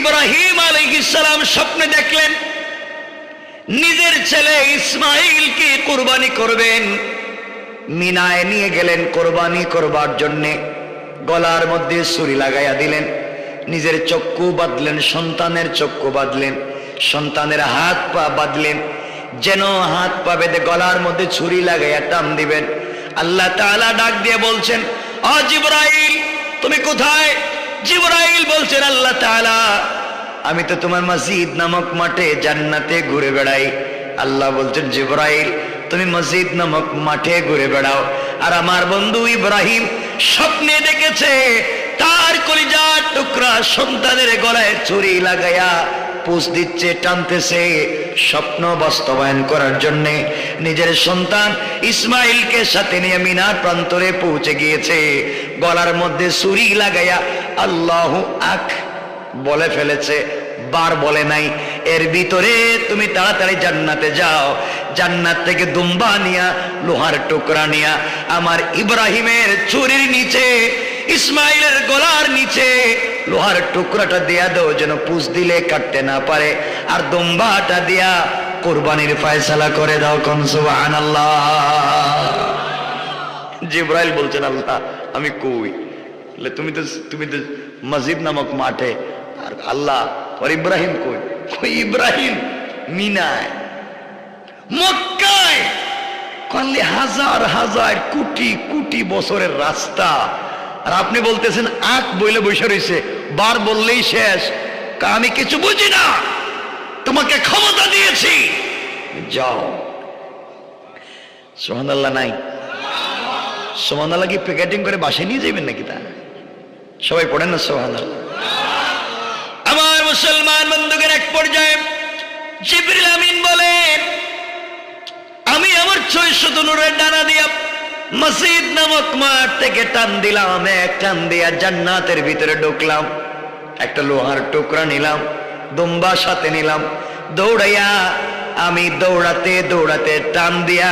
ইব্রাহিম আলাইহিস সালাম স্বপ্নে দেখলেন নিজের ছেলে ইসমাঈলকে কুরবানি করবেন। মিনায় নিয়ে গেলেন কোরবানি করবার জন্যে। গলার মধ্যে ছুরি লাগাইয়া দিলেন, নিজের চক্ষু বাঁধলেন, সন্তানের চক্ষু বাঁধলেন, সন্তানের হাত পা বাঁধলেন, যেন হাত পা বেঁধে গলার মধ্যে ছুরি লাগাইয়া টান দিবেন। আল্লাহ তাআলা ডাক দিয়ে বলছেন, ও জিবরাইল তুমি কোথায়? জিবরাইল বলছেন, আল্লাহ তাআলা আমি তো তোমার মসজিদ নামক মাঠে জান্নাতে ঘুরে বেড়াই। আল্লাহ বলছেন, জিবরাইল তুমি মসজিদ নামক মাঠে ঘুরে বেড়াও, আর আমার বন্ধু ইব্রাহিম স্বপ্নে দেখেছে তার কলিজার টুকরা সন্তানের গলায় ছুরি লাগাইয়া পুষ দিচ্ছে, টানতেছে। স্বপ্ন বাস্তবায়ন করার জন্য নিজের সন্তান ইসমাঈলকে সাথে নিয়ে মিনার প্রান্তরে পৌঁছে গিয়েছে। গলার মধ্যে ছুরি লাগাইয়া আল্লাহু আক বলে ফেলেছে, বার বলে নাই। এর ভিতরে তুমি তাড়াতাড়ি জান্নাতে যাও, জান্নাত থেকে দুম্বা নিয়া, লোহার টুকরা নিয়া আমার ইব্রাহিমের ছুরির নিচে, ইসমাঈলের গলার নিচে লোহার টুকরাটা দিয়া দাও, যেন পুষ দিলে কাটতে না পারে, আর দুম্বাটা দিয়া কুরবানির ফয়সালা করে দাও। কোন সুবহানাল্লাহ। জিবরাইল বলছেন, আল্লাহ আমি কই? তুমি তো মসজিদ নামক মাঠে, আর আল্লাহ আর ইব্রাহিম কই? ইব্রাহিম মিনায়, মক্কায়। করলে হাজার হাজার কোটি কোটি বছরের রাস্তা, আর আপনি বলতেছেন আখ বইলে বসে রয়েছে, বার বললেই শেষ। আমি কিছু বুঝি না, তোমাকে ক্ষমতা দিয়েছি, যাও। সুবহানাল্লাহ নাই? সুবহানাল্লাহ কি প্যাকেটিং করে বাসায় নিয়ে যাবেন নাকি? তা সবাই পড়েন না সুবহানাল্লাহ। আমার মুসলমান বন্ধুদের এক পর্যায়ে জিবরিল আমিন বলে, আমি আমার 600 নূরের ডানা দিয়া মসজিদ নামক মাঠ থেকে টান দিলাম, এক টান দিয়া জান্নাতের ভিতরে ঢুকলাম। একটা লোহার টুকরা নিলাম, দুম্বা সাথে নিলাম, দৌড়াইয়া আমি দৌড়াতে দৌড়াতে টান দিয়া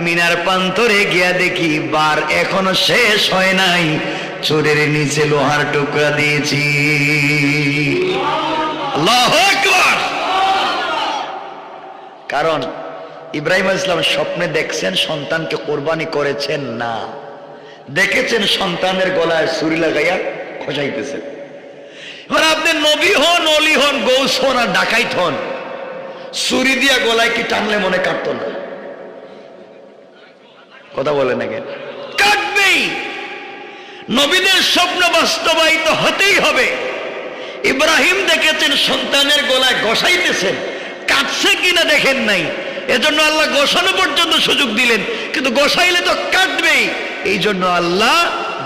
মিনার প্রান্তরে গিয়া দেখি বার এখনো শেষ হয় নাই, ছুরির নিচে লোহার টুকরা দিয়েছি। আল্লাহু আকবার। কারণ ইব্রাহিম আলাইহিস সালাম স্বপ্নে দেখছেন সন্তানকে কোরবানি করেছেন না, দেখেছেন সন্তানের গলায় ছুরি লাগাইয়া খসাইতেছেন। এবার আপনি নবী হন, অলি হন, গৌস হন আর ডাকাইত হন, ছুরি দিয়া গলায় কি টানলে মনে কাটতো না? কথা বলে না কেন? কাটবেই। নবীদের স্বপ্ন বাস্তবায়িত হতেই হবে। ইব্রাহিম দেখেছেন সন্তানের গলায় ঘষাইতেছেন, কাটছে কিনা দেখেন নাই, এজন্য আল্লাহ ঘষানো পর্যন্ত সুযোগ দিলেন, কিন্তু ঘষাইলে তো কাটবেই। এই জন্য আল্লাহ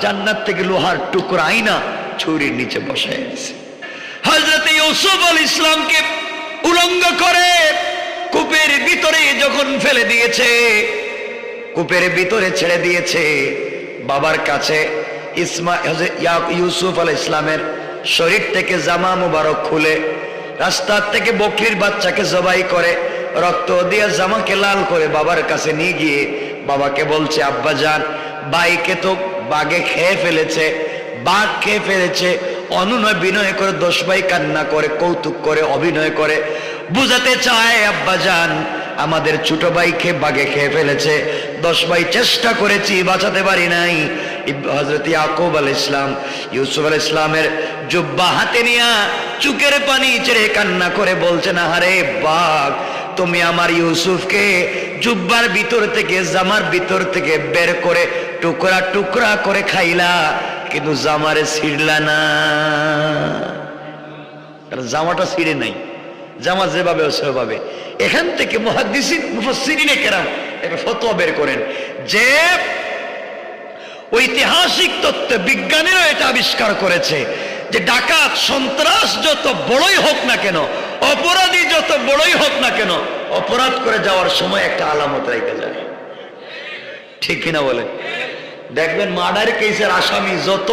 জান্নাত থেকে লোহার টুকরা আইনা ছুরির নিচে বসায় দিয়েছে। হযরত ইউসুফ আলাইহিস সালামকে উলঙ্গ করে কূপের ভিতরে যখন ফেলে দিয়েছে, কূপের ভিতরে ছেড়ে দিয়েছে, বাবার কাছে ইউসুফ আলাইহিস সালামের শরীর থেকে জামা মুবারক খুলে রাস্তার থেকে বকরির বাচ্চাকে জবাই করে রক্ত দিয়ে জামাকে লাল করে বাবার কাছে নিয়ে গিয়ে বাবাকে বলছে, আব্বা জান ভাইকে তো বাঘে খেয়ে ফেলেছে, বাঘ খেয়ে ফেলেছে। অনুনয় বিনয় করে 10 ভাই কান্না করে, কৌতুক করে, অভিনয় করে বুঝাতে চায়, আব্বা জান আমাদের ছোট ভাইকে বাঘে খেয়ে ফেলেছে, 10 ভাই চেষ্টা করেছি বাঁচাতে পারি নাই। হযরত ইয়াকুব আলাইহিস সালাম ইউসুফ আলাইহিস সালামের জুব্বা হাতে নিয়ে চোখের পানি ছেড়ে কান্না করে বলছেন, আহারে বাঘ তুমি আমার ইউসুফকে জুব্বার ভিতর থেকে, জামার ভিতর থেকে বের করে টুকরা টুকরা করে খাইলা, কিন্তু জামারে ছিঁড়লা না। জামাটা ছিঁড়ে নাই, জামা যেভাবে সেভাবে। এখান থেকে মুহাদ্দিসিন মুফাসসিরিনে কেরাম একটা ফতোয়া বের করেন যে ঐতিহাসিক তত্ত্ব বিজ্ঞানীরা এটা আবিষ্কার করেছে যে ডাকাত সন্ত্রাস যত বড়ই হোক না কেন, অপরাধী যত বড়ই হোক না কেন, অপরাধ করে যাওয়ার সময় একটা আলামত রেখে যায়। ঠিক কিনা বলেন? দেখবেন মার্ডার কেসের আসামি যত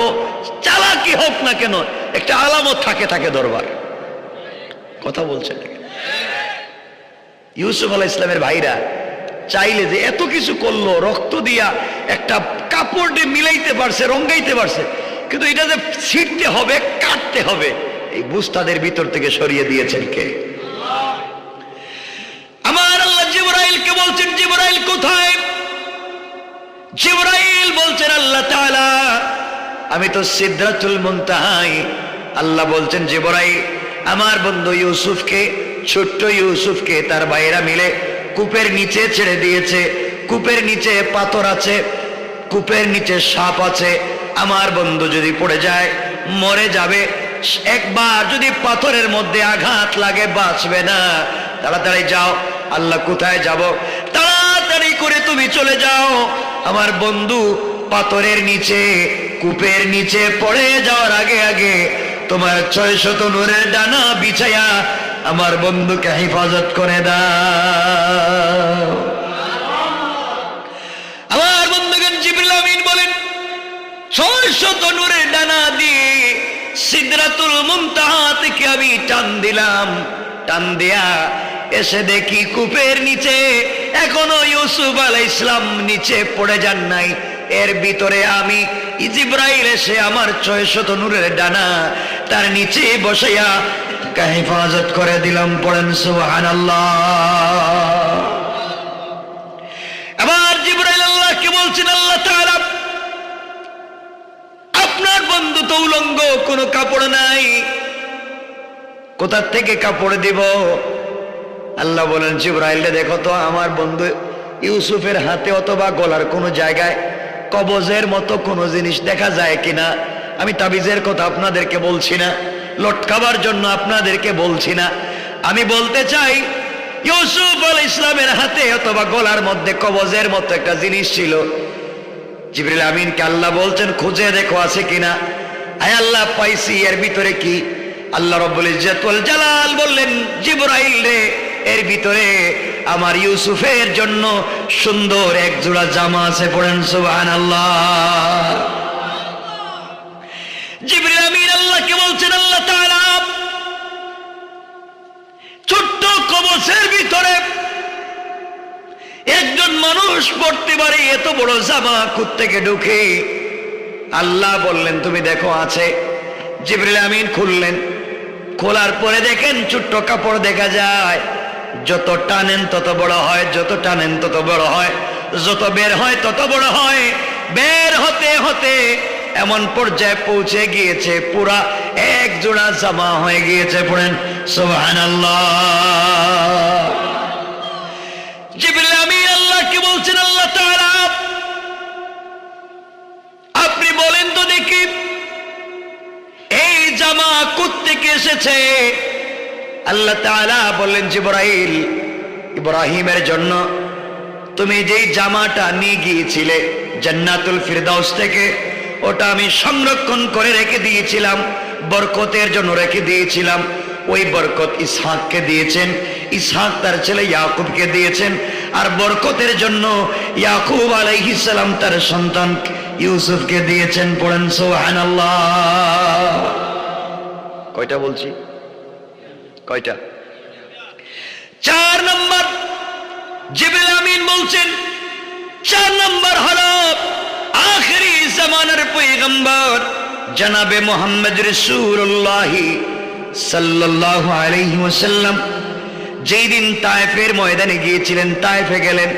চালাকি হোক না কেন, একটা আলামত থাকে দরবার। কথা বলছেন? ইউসুফ আলাইহিস সালামের ভাইরা চাইলে যে এত কিছু করলো, রক্ত দিয়া একটা কাপড় দিয়ে মিলাইতে পারছে, রঙ্গাইতে পারছে, কিন্তু এটা যে ছিঁড়তে হবে, কাটতে হবে, এই বুস্তাদের ভিতর থেকে সরিয়ে দিয়েছেন কে? আমার আল্লাহ জিবরাইলকে বলছেন, জিবরাইল কোথায়? জিবরাইল বলছেন আল্লাহ তাআলা আমি তো সিদরাতুল মুনতাহায়। আল্লাহ বলছেন জিবরাইল আমার বন্ধু ইউসুফকে, ছোট্ট ইউসুফকে তার ভাইয়েরা মিলে কূপের নিচে ছেড়ে দিয়েছে। কূপের নিচে পাথর আছে, কূপের নিচে সাপ আছে। আমার বন্ধু যদি পড়ে যায় মরে যাবে। একবার যদি পাথরের মধ্যে আঘাত লাগে বাঁচবে না। তাড়াতাড়ি যাও। আল্লাহ কোথায় যাব? তাড়াতাড়ি করে তুমি চলে যাও। আমার বন্ধু পাথরের নিচে, কূপের নিচে পড়ে যাওয়ার আগে আগে তোমার 600 নূরের ডানা বিছায়া আমার বন্ধুকে হেফাজত করে দাও। আমার বন্ধুগণ জিবরিল আমিন বলেন 600 নূরের ডানা দিয়ে সিদরাতুল মুনতাহা থেকে আমি টান দিলাম। টান দিয়া এসে দেখি কূপের নিচে এখনো ইউসুফ আলাইহিস সালাম নিচে পড়ে যান নাই। এর ভিতরে আমি জিবরাইল এসে আমার 600 নূরের ডানা তার নিচে বসাইয়া হেফাজত করে দিলাম। পড়েন সুবহানাল্লাহ। আবার জিবরাইল আল্লাহকে বলছেন আল্লাহ তাআলা আপনার বন্ধু তো উলঙ্গ, কোনো কাপড় নাই, কোথা থেকে কাপড় দিব? আল্লাহ বলেন জিবরাইল দেখো তো আমার বন্ধু ইউসুফের হাতে অথবা গলার কোনো জায়গায় কবজের মতো কোনো জিনিস দেখা যায় কিনা। আমি তাবিজের কথা আপনাদেরকে বলছি না, লটকাবার জন্য আপনাদেরকে বলছি না। আমি বলতে চাই ইউসুফ আলাইহিস সালামের হাতে অথবা গলার মধ্যে কবজের মতো একটা জিনিস ছিল। জিবরিল আমিনকে আল্লাহ বলছেন খুঁজে দেখো আছে কিনা। আয় আল্লাহ পাইছি। এর ভিতরে কি? আল্লাহ রাব্বুল ইজ্জত ওয়াল জালাল বললেন জিবরাইল রে এর ভিতরে আমার ইউসুফের জন্য সুন্দর এক জোড়া জামা আছে। পড়েন সুবহানাল্লাহ। জিবরিল আমিন আল্লাহকে বলছেন আল্লাহ তাআলা ছোট্ট কবজের ভিতরে একজন মানুষ পড়তে পারে এত বড় জামা কোত্থেকে ঢুকে? আল্লাহ বললেন তুমি দেখো আছে। জিবরিল আমিন খুললেন, খোলার পরে দেখেন ছোট্ট কাপড় দেখা যায়। যত টানেন তত বড় হয়, যত টানেন তত বড় হয়, যত বের হয় তত বড় হয়। বের হতে হতে এমন পর্যায়ে পৌঁছে গিয়েছে পুরা এক জোড়া জামা হয়ে গিয়েছে। পড়েন সুবহানাল্লাহ। জিবরিল আমিন আল্লাহকে বলছেন আল্লাহ তাআলা আপনি বলেন তো দেখি এই জামা কোত্থেকে এসেছে? আল্লাহ তাআলা বললেন জিবরাইল ইব্রাহিমের জন্য তুমি যেই জামাটা নিয়ে গিয়েছিলে জান্নাতুল ফিরদাউস থেকে, ওটা আমি সংরক্ষণ করে রেখে দিয়েছিলাম, বরকতের জন্য রেখে দিয়েছিলাম। ওই বরকত ইসহাককে দিয়েছেন, ইসহাক তার ছেলে ইয়াকুবকে দিয়েছেন, আর বরকতের জন্য ইয়াকুব আলাইহিস সালাম তার সন্তান ইউসুফকে দিয়েছেন। পড়েন সুবহানাল্লাহ। কয়টা বলছি? কয়টা? 4 নম্বর। জিবরিল আমিন বলছেন 4 নম্বর হলো আখেরি জামানার পয়গম্বর জনাবে মুহাম্মদ রাসূলুল্লাহ সাল্লাল্লাহু আলাইহি ওয়াসাল্লাম যেই দিন তায়েফের ময়দানে গিয়েছিলেন, তায়েফে গেলেন,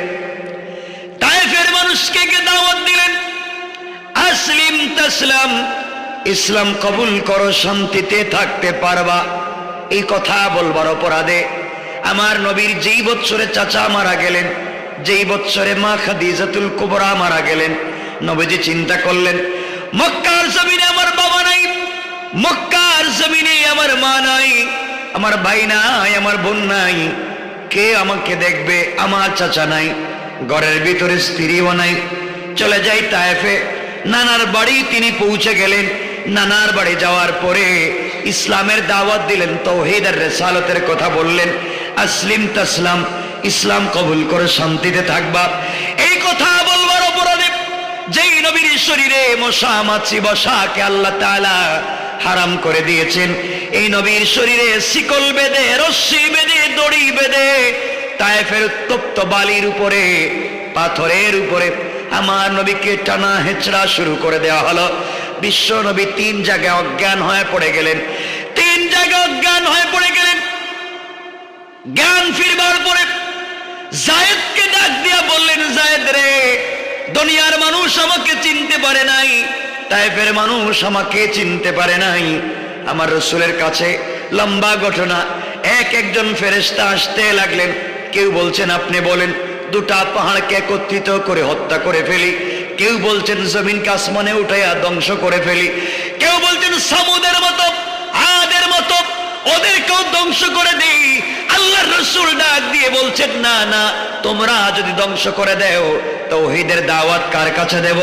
তায়েফের মানুষকে দাওয়াত দিলেন আসলিম তাসলাম, ইসলাম কবুল করো শান্তিতে থাকতে পারবা। এই কথা বলবার অপরাধে আমার নবীর যেই বৎসরে চাচা মারা গেলেন, যেই বৎসরে মা খাদিজাতুল কুবরা মারা গেলেন, নবীজি চিন্তা করলেন মক্কার জমিনে আমার বাবা নাই, মক্কার জমিনে আমার মা নাই, আমার ভাই নাই, আমার বোন নাই, কে আমাকে দেখবে? আমার চাচা নাই, ঘরের ভিতরে স্ত্রীও নাই। চলে যাই তায়েফে। নানার বাড়ি তিনি পৌঁছে গেলেন। নানার বাড়ি যাওয়ার পরে ইসলামের দাওয়াত দিলেন, তাওহীদ আর রিসালাতের কথা বললেন। আসলিম তাসলাম, ইসলাম কবুল করে শান্তিতে থাকবা। এই কথা বলবার অপরাধে যেই নবীর শরীরে মশা মাছি বসাকে আল্লাহ তাআলা হারাম করে দিয়েছেন, এই নবীর শরীরে শিকল বেঁধে, রশ্মি বেঁধে, দড়ি বেঁধে তায়েফের উত্তপ্ত বালির উপরে, পাথরের উপরে আমার নবীকে টানা হেঁচড়া শুরু করে দেওয়া হলো। বিশ্ব নবী 3 জায়গায় অজ্ঞান হয়ে পড়ে গেলেন। 3 ফিরবার পরে যায়েদকে ডাক দিয়া বললেন, যায়েদ রে, দুনিয়ার মানুষ আমাকে চিনতে পারে নাই, তায়েফের মানুষ আমাকে চিনতে পারে নাই। আমার রাসূলের কাছে লম্বা ঘটনা, একজন ফেরেশতা আসতে লাগলেন। কেউ বলছেন আপনি বলেন দুটা পাহাড়কে একত্রিত করে হত্যা করে ফেলি, কেউ বলছেন জমিনকে আসমানে উঠাইয়া ধ্বংস করে ফেলি, কেউ বলছেন সামুদের মতো আদের মতো ওদেরকেও ধ্বংস করে দেই। আল্লাহর রাসূল ডাক দিয়ে বলছেন, না না, তোমরা যদি ধ্বংস করে দেও তাওহীদের দাওয়াত কার কাছে দেব?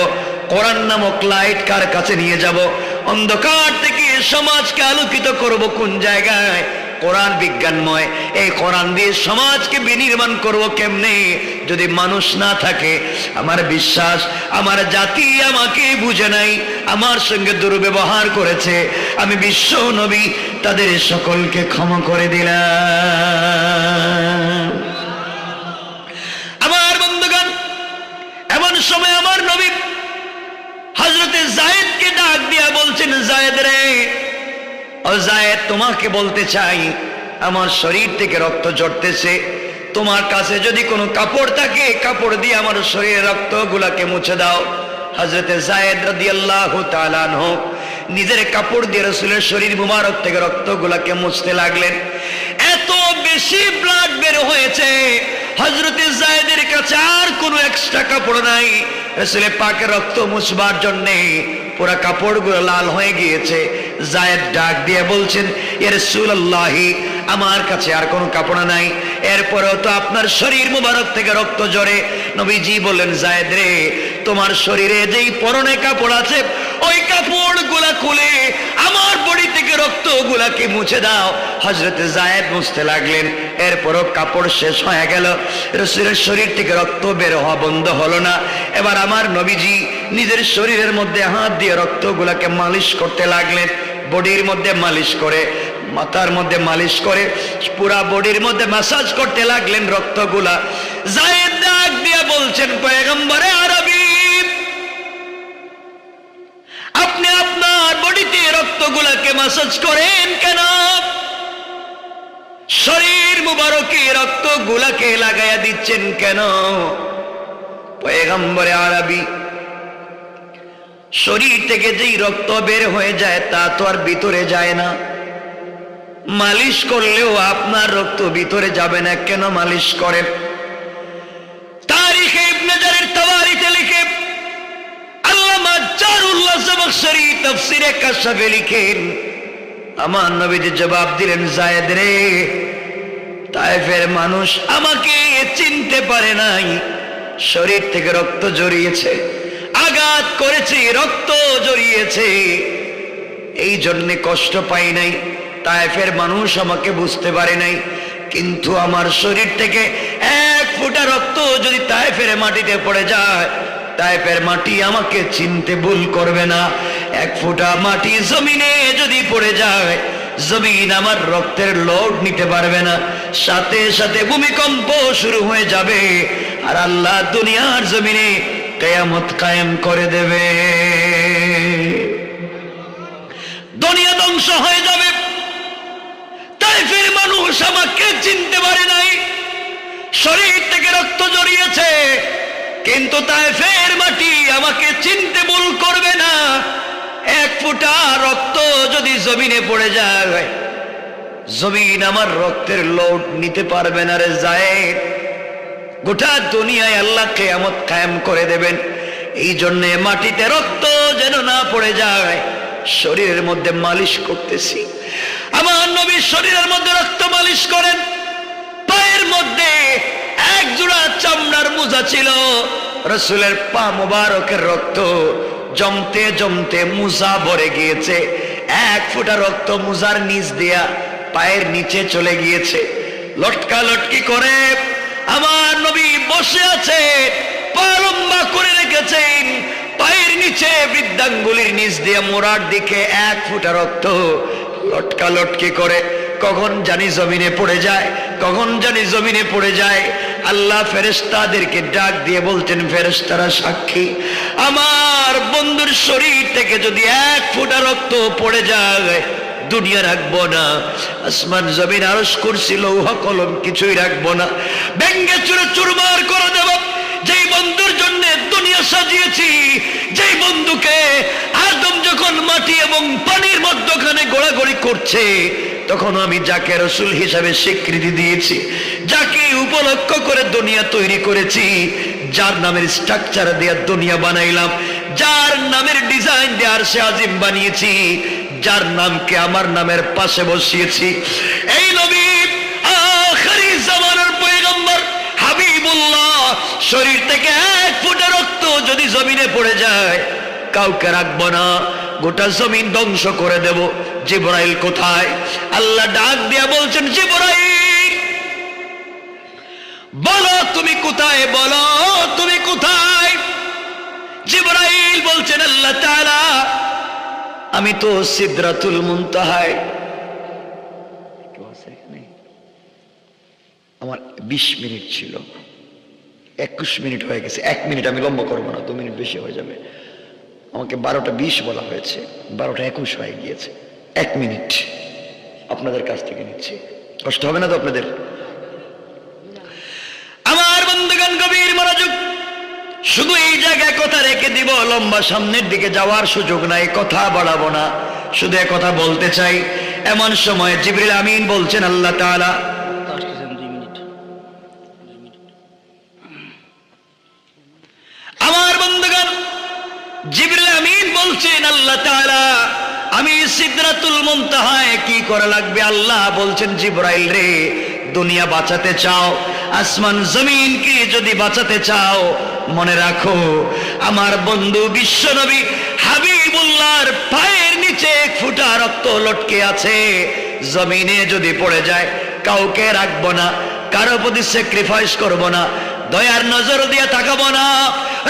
কোরআন নামক লাইট কার কাছে নিয়ে যাব? অন্ধকার থেকে সমাজকে আলোকিত করব কোন জায়গায়? কোরআন বিজ্ঞানময়, এই কোরআন দিয়ে সমাজকে বিনির্মাণ করব কেমনে যদি মানুষ না থাকে? আমার বিশ্বাস আমার জাতি আমাকে বুঝে নাই, আমার সঙ্গে দুর্ব্যবহার করেছে। আমি বিশ্ব নবী তাদের সকলকে ক্ষমা করে দিলাম। আমার বন্ধুগণ, এমন সময় আমার নবী হযরতে যায়েদকে ডাক দিয়া বলছেন, যায়েদ রে, ও যায়েদ, তোমাকে বলতে চাই, আমার শরীর থেকে রক্ত ঝরতেছে, তোমার কাছে যদি কোনো কাপড় থাকে কাপড় দিয়ে আমার শরীরের রক্তগুলাকে মুছে দাও। হযরতে যায়েদ রাদিয়াল্লাহু তাআলা আনহু নিজের কাপড় দিয়ে রাসূলের শরীর মুবারক থেকে রক্তগুলাকে মুছতে লাগলেন। এত বেশি ব্লাড বের হয়েছে, হযরতে যায়েদের কাছে আর কোনো এক্সট্রা কাপড় নাই। রাসূল পাকের রক্ত মুছবার জন্য পুরা কাপড়গুলো লাল হয়ে গিয়েছে। যায়েদ ডাক দিয়ে বলছেন, ইয়া রাসূলুল্লাহ, আমার কাছে আর কোনো কাপড় নাই, এরপরেও তো আপনার শরীর মুবারক থেকে রক্ত ঝরে। নবীজি বললেন, যায়েদ রে, তোমার শরীরে যেই পরনে কাপড় আছে ওই কাপড়গুলা খুলে আমার বডি থেকে রক্তগুলাকে মুছে দাও। হযরতে যায়েদ মুছতে লাগলেন, এরপরও কাপড় শেষ হয়ে গেল, রাসূলের শরীর থেকে রক্ত বের হওয়া বন্ধ হলো না। এবার আমার নবীজি নিজের শরীরের মধ্যে হাত দিয়ে রক্তগুলাকে মালিশ করতে লাগলেন, বডির মধ্যে মালিশ করে, মাথার মধ্যে মালিশ করে, পুরা বডির মধ্যে ম্যাসাজ করতে লাগলেন রক্তগুলা। যায়েদ ডাক দিয়ে বলছেন, পয়গম্বরে আরবি, আপনি আপনার বডিতে রক্তগুলাকে ম্যাসাজ করেন কেন? শরীর মুবারকে রক্তগুলাকে লাগাইয়া দিচ্ছেন কেন? পয়গম্বরে আরবি, শরীর থেকে যেই রক্ত বের হয়ে যায় তা তো আর ভিতরে যায় না, মালিশ করলেও আপনার রক্ত ভিতরে যাবে না, কেন মালিশ করেন? তারিখে ইবনে জারির তাওয়ারিতে লিখে আল্লামা জারুল্লাহ জামাখশরী তাফসীরে কাশফে লিখেন, আমার নবীজি জবাব দিলেন, যায়েদ রে, তায়েফের মানুষ আমাকে চিনতে পারে নাই, শরীর থেকে রক্ত জড়িয়েছে, আঘাত করেছে, রক্ত জড়িয়েছে, এই জন্যে কষ্ট পাই নাই। তায়েফের মানুষ আমাকে বুঝতে পারে নাই, কিন্তু আমার শরীর থেকে এক ফোঁটা রক্ত যদি তায়েফের মাটিতে পড়ে যায়, তায়েফের মাটি আমাকে চিনতে ভুল করবে না। এক ফোঁটা মাটি জমিনে যদি পড়ে যায়, জমিন আমার রক্তের লোড নিতে পারবে না, সাথে সাথে ভূমিকম্প শুরু হয়ে যাবে, আর আল্লাহ দুনিয়ার জমিনে কিয়ামত কায়েম করে দেবে, দুনিয়া ধ্বংস হয়ে যাবে। তায়েফের মানুষ আমাকে চিনতে পারে নাই, শরীর থেকে রক্ত জড়িয়েছে, কিন্তু তায়েফের মাটি আমাকে চিনতে ভুল করবে না। এক ফোঁটা রক্ত যদি জমিনে পড়ে যায়, জমিন আমার রক্তের লোড নিতে পারবে না রে যায়েদ, গোটা দুনিয়ায় আল্লাহ কিয়ামত কায়েম করে দেবেন। এই জন্য মাটিতে রক্ত যেন না পড়ে যায়, শরীরের মধ্যে মালিশ করতেছি। আমার নবী শরীরের মধ্যে রক্ত মালিশ করেন, পায়ের মধ্যে এক জোড়া চামড়ার মোজা ছিল, রাসূলের পা মোবারকের রক্ত জমতে জমতে মোজা ভরে গিয়েছে, এক ফোঁটা রক্ত মোজার নিচ দিয়া পায়ের নিচে চলে গিয়েছে। লটকা লটকি করে আমার নবী বসে আছে, পা লম্বা করে রেখেছেন, পায়ের নিচে বৃদ্ধাঙ্গুলির নিচ দিয়ে মোড়ার দিকে এক ফোঁটা রক্ত লটকা লটকি করে কখন জানি জমিনে পড়ে যায়, কখন জানি জমিনে পড়ে যায়। আল্লাহ ফেরেশতাদেরকে ডাক দিয়ে বলতেন, ফেরেশতারা সাক্ষী, আমার বন্ধুর শরীর থেকে যদি এক ফোঁটা রক্ত পড়ে যায়, দুনিয়া রাখবো না, আসমান জমিন আরশ কুরসি লৌহ কলম কিছুই রাখবো না, ভেঙ্গে চুরে চুরমার করে দেব। যেই বন্ধুর জন্য দুনিয়া সাজিয়েছি, যেই বন্ধুকে আদম যখন মাটি এবং পানির মধ্যখানে গোড়াগড়ি করছে, তখন আমি যাকে রাসূল হিসাবে স্বীকৃতি দিয়েছি, যাকে উপলক্ষ করে দুনিয়া তৈরি করেছি, যার নামের স্ট্রাকচার দিয়ে দুনিয়া বানাইলাম, যার নামের ডিজাইন দিয়ে আরশে আজিম বানিয়েছি, যার নামকে আমার নামের পাশে বসিয়েছি, এই নবী আখিরি জামানার পয়গম্বর হাবিবুল্লাহ, শরীর থেকে এক ফোঁটা রক্ত যদি জমিনে পড়ে যায় কাউকে রাখবো না, গোটা জমিন ধ্বংস করে দেব। জিবরাইল কোথায়? আল্লাহ ডাক দিয়া বলছেন, জিবরাইল বলো তুমি কোথায়, বলো তুমি কোথায়? জিবরাইল বলছেন, আল্লাহ তাআলা আমি তো সিদরাতুল মুনতাহায়। আমার 20 মিনিট ছিল, 21 মিনিট হয়ে গেছে। 1 মিনিট আমি লম্বা করবো না, 2 মিনিট বেশি হয়ে যাবে। আমাকে 12টা 20 বলা হয়েছে, 12টা 21 হয়ে গিয়েছে। 1 মিনিট আপনাদের কাছ থেকে নিচ্ছি, কষ্ট হবে না তো আপনাদের? আমার বন্ধুগণ গভীর মনোযোগ, শুধু এই জায়গায় কথা রেখে দিব, লম্বা সামনের দিকে যাওয়ার সুযোগ নাই, কথা বাড়াবো না, শুধু কথা বলতে চাই। এমন সময় জিবরিল আমিন বলছেন, আল্লাহ তাআলা আমার বন্ধুগণ জিবরিল আমিন বলছেন, আল্লাহ তাআলা আমি সিদরাতুল মুনতাহায় কি করা লাগবে? আল্লাহ বলছেন, জিবরাইল রে, দুনিয়া বাঁচাতে চাও, আসমান জমিন কি যদি বাঁচাতে চাও, মনে রাখো আমার বন্ধু বিশ্ব নবী হাবিবুল্লাহর পায়ের নিচে 1 ফোঁটা রক্ত লটকে আছে, জমিনে যদি পড়ে যায় কাউকে রাখবো না, কারো প্রতি স্যাক্রিফাইস করবো না, দয়ার নজর দিয়ে তাকাবো না,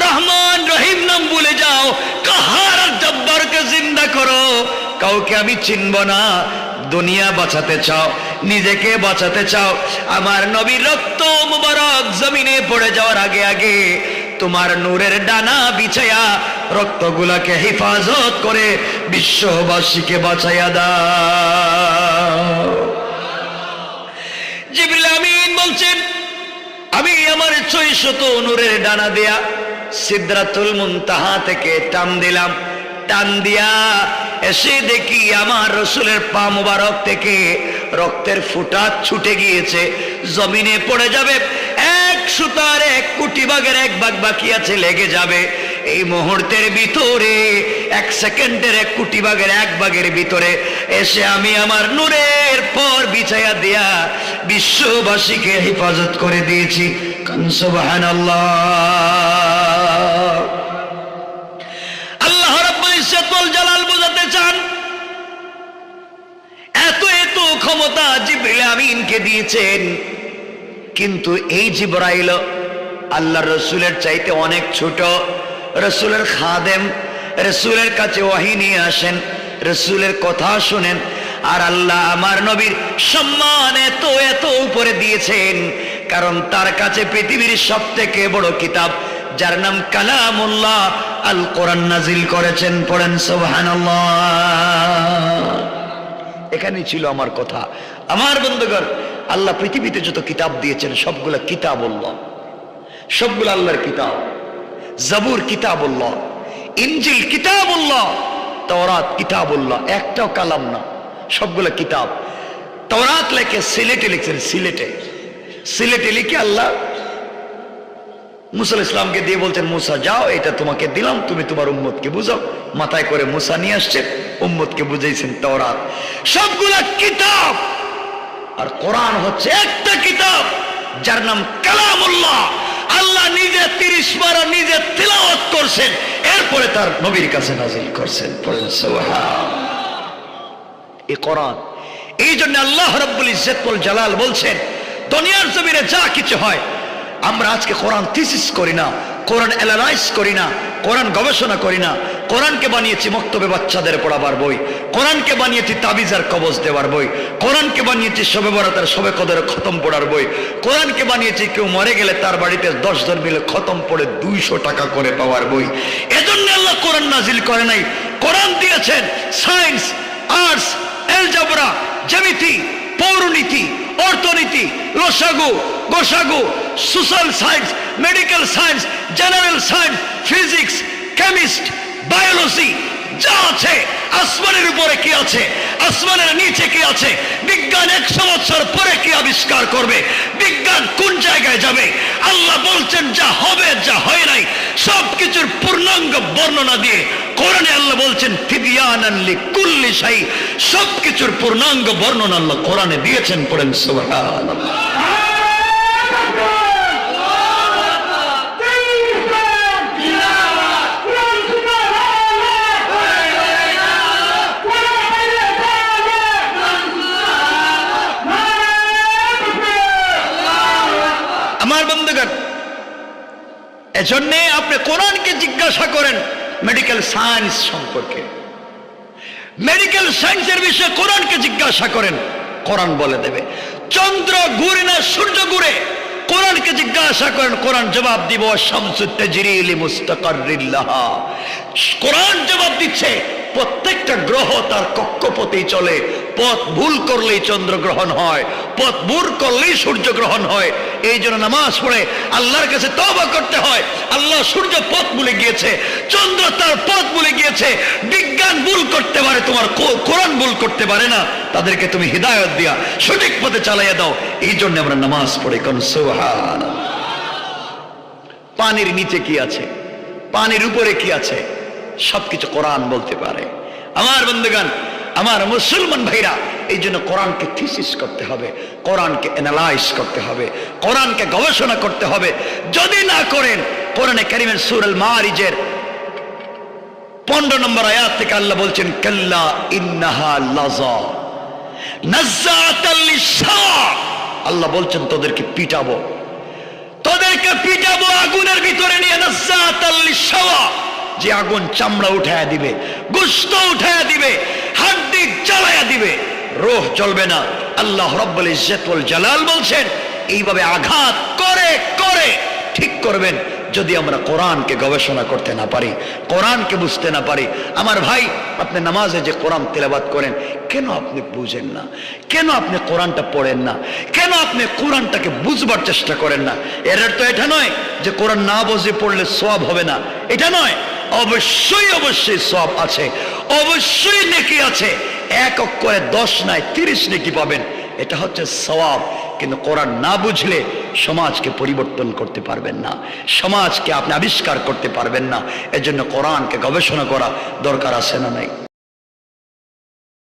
রহমান রহিম নাম ভুলে যাও, কাহার আর জব্বারকে জিন্দা করো, কাউকে আমি চিনব না। দুনিয়া বাঁচাতে চাও, নিজেকে বাঁচাতে চাও, আমার নবীর রক্ত মুবারক জমিনে পড়ে যাওয়ার আগে আগে তোমার নূরের ডানা বিছায়া রক্তগুলাকে হেফাজত করে বিশ্ববাসীকে বাঁচাইয়া দাও। জিবরিল আমিন বলছেন, আমি আমার 600 নূরের ডানা দেয়া সিদরাতুল মুনতাহা থেকে টান দিলাম, টান দিয়া এসে দেখি আমার রাসূলের পা মুবারক থেকে রক্তের ফোঁটা ছুটে গিয়েছে, জমিনে পড়ে যাবে, 1 সুতার 1 কোটি ভাগের 1 ভাগ বাকি আছে, লেগে যাবে। এই মুহূর্তের ভিতরে 1 সেকেন্ডের 1 কোটি ভাগের 1 ভাগের ভিতরে এসে আমি আমার নূরের পর বিছায়া দিয়া বিশ্ববাসীকে হেফাজত করে দিয়েছি। সুবহানাল্লাহ। আল্লাহ রাব্বুল ইজ্জত ওয়াল জালাল বোঝাতে চান, এত এত ক্ষমতা জিবরিল আমিনকে দিয়েছেন, কিন্তু এই জিবরাইল আল্লাহর রাসূলের চাইতে অনেক ছোট, রাসূলের খাদেম, রাসূলের কাছে ওহী নিয়ে আসেন, রাসূলের কথা শুনেন, আর আল্লাহ আমার নবীর সম্মান এত এত উপরে দিয়েছেন, কারণ তার কাছে পৃথিবীর সবথেকে বড় কিতাব, যার নাম কালামুল্লাহ, আল কোরআন নাজিল করেছেন। পড়েন সুবহানাল্লাহ। এখানেই ছিল আমার কথা। আমার বন্ধুগণ, আল্লাহ পৃথিবীতে যত কিতাব দিয়েছেন সবগুলা কিতাবুল্লাহ, সবগুলো আল্লাহর কিতাব। জাবুর কিতাবুল্লাহ, ইনজিল কিতাবুল্লাহ, তাওরাত কিতাবুল্লাহ, একটাও কালাম না, সবগুলো কিতাব। তাওরাত লেখে সিলেটে লিখছেন, সিলেটে, সিলেটে লিখে আল্লাহ মুসা আলাইহিস সালামকে দিয়ে বলছেন, মুসা যাও, এটা তোমাকে দিলাম, তুমি তোমার উম্মতকে বুঝাও। মাথায় করে মুসা নিয়ে আসছেন, উম্মতকে বুঝাইছেন তাওরাত। সবগুলা কিতাব। আর কোরআন হচ্ছে একটা কিতাব, যার নাম কালামুল্লাহ। আল্লাহ নিজে 30 বার নিজে তিলাওয়াত করছেন, এরপরে তার নবীর কাছে নাজিল করছেন। পড়েন সুবহান। এই কোরআন, এই জন্য আল্লাহ রাব্বুল ইজ্জত ওয়াল জালাল বলছেন, দুনিয়ার জমিনে যা কিছু হয়, আমরা আজকে কোরআন থিসিস করি না, কোরআন অ্যানালাইজ করি না, কোরআন গবেষণা করি না। কোরআনকে বানিয়েছি মক্তবে বাচ্চাদের পড়াবার বই, কোরআনকে বানিয়েছি তাবিজ আর কবজ দেওয়ার বই, কোরআনকে বানিয়েছি শবে বরাত আর শবে কদরে খতম পড়ার বই, কোরআনকে বানিয়েছি কেউ মরে গেলে তার বাড়িতে 10 জন মিলে খতম পড়ে 200 টাকা করে পাওয়ার বই। এজন্য আল্লাহ কোরআন নাজিল করে নাই, কোরআন দিয়েছেন সায়েন্স, আর্টস, অ্যালজেব্রা, জ্যামিতি, পৌরনীতি, অর্থনীতি, লসাগু, গোসাগু, social science, medical science, general science, physics, chemist, biology, যা আছে, আসমানের উপরে কি আছে, আসমানের নিচে কি আছে, বিজ্ঞান 100 বছর পরে কি আবিষ্কার করবে, বিজ্ঞান কোন জায়গায় যাবে, আল্লাহ বলছেন যা হবে যা হয় নাই সবকিছুর পূর্ণাঙ্গ বর্ণনা দিয়ে কোরআনে আল্লাহ বলছেন তিবয়ানান লিকুল্লি শাই, সবকিছুর পূর্ণাঙ্গ বর্ণনা আল্লাহ কোরআনে দিয়েছেন। পড়েন সুবহানাল্লাহ। আমার বন্ধুগণ, এজন্য আপনি কোরআনকে জিজ্ঞাসা করেন মেডিকেল সায়েন্স সম্পর্কে, মেডিকেল সায়েন্সের বিষয়ে কোরআনকে জিজ্ঞাসা করেন, কোরআন বলে দেবে। চন্দ্র ঘুরে না সূর্য ঘুরে, কোরআনকে জিজ্ঞাসা করেন, কোরআন জবাব দিব শামসুত তাজরি লিমুস্তাকাররিল লাহা। কোরআন জবাব দিচ্ছে প্রত্যেকটা গ্রহ তার কক্ষপথেই চলে, পথ ভুল করলেই চন্দ্র গ্রহণ হয়, পথ ভুল করলেই সূর্য গ্রহণ হয়। এই জন্য নামাজ পড়ে আল্লাহর কাছে তওবা করতে হয়। আল্লাহ সূর্য পথ ভুলে গিয়েছে, চন্দ্র তার পথ ভুলে গিয়েছে, বিজ্ঞান ভুল করতে পারে, তোমার কোরআন ভুল করতে পারে না, তাদেরকে তুমি হিদায়াত দিয়া সঠিক পথে চালাইয়া দাও। এই জন্য আমরা নামাজ পড়ি। কোন সুবহানাল্লাহ। পানির নিচে কি আছে, পানির উপরে কি আছে, সবকিছু কোরআন বলতে পারে। আমার বন্ধুগণ, আমার মুসলমান ভাইরা, এই জন্য কোরআনকে থিসিস করতে হবে, কোরআনকে অ্যানালাইজ করতে হবে, কোরআনকে গবেষণা করতে হবে। যদি না করেন, কোরআনে কারীমের সূরা আল মারিজের 15 নম্বর আয়াত থেকে আল্লাহ বলছেন কাল্লা ইন্নাহা লাযা নাযাআতাল লিশাওয়া। আল্লাহ বলছেন তোদেরকে পিটাবো, তোদেরকে পিটাবো আগুনের ভিতরে নিয়ে, নাযাআতাল লিশাওয়া, যে আগুন চামড়া উঠায়া দিবে, গোশত উঠায়া দিবে, হাড্ডি জ্বালায়া দিবে, রূহ জ্বলবে না। আল্লাহ রাব্বুল ইজ্জত ওয়াল জালাল বলছেন এইভাবে আঘাত করে করে ঠিক করবেন যদি আমরা কোরআনকে গবেষণা করতে না পারি, কোরআনকে বুঝতে না পারি। আমার ভাই, আপনি নামাজে যে কোরআন তেলাওয়াত করেন, কেন আপনি বুঝেন না? কেন আপনি কোরআনটা পড়েন না? কেন আপনি কোরআনটাকে বুঝবার চেষ্টা করেন না? এর তো এটা নয় যে কোরআন না বুঝে পড়লে সওয়াব হবে না, এটা নয়। অবশ্যই অবশ্যই সওয়াব আছে, অবশ্যই নেকি আছে। এক অক্ষরে 10 নয় 30 নেকি পাবেন, এটা হচ্ছে সওয়াব। কিন্তু কোরআন না বুঝলে সমাজকে পরিবর্তন করতে পারবেন না, সমাজকে আপনি আবিষ্কার করতে পারবেন না। এজন্য কোরআনকে গবেষণা করা দরকার আছে না নাই?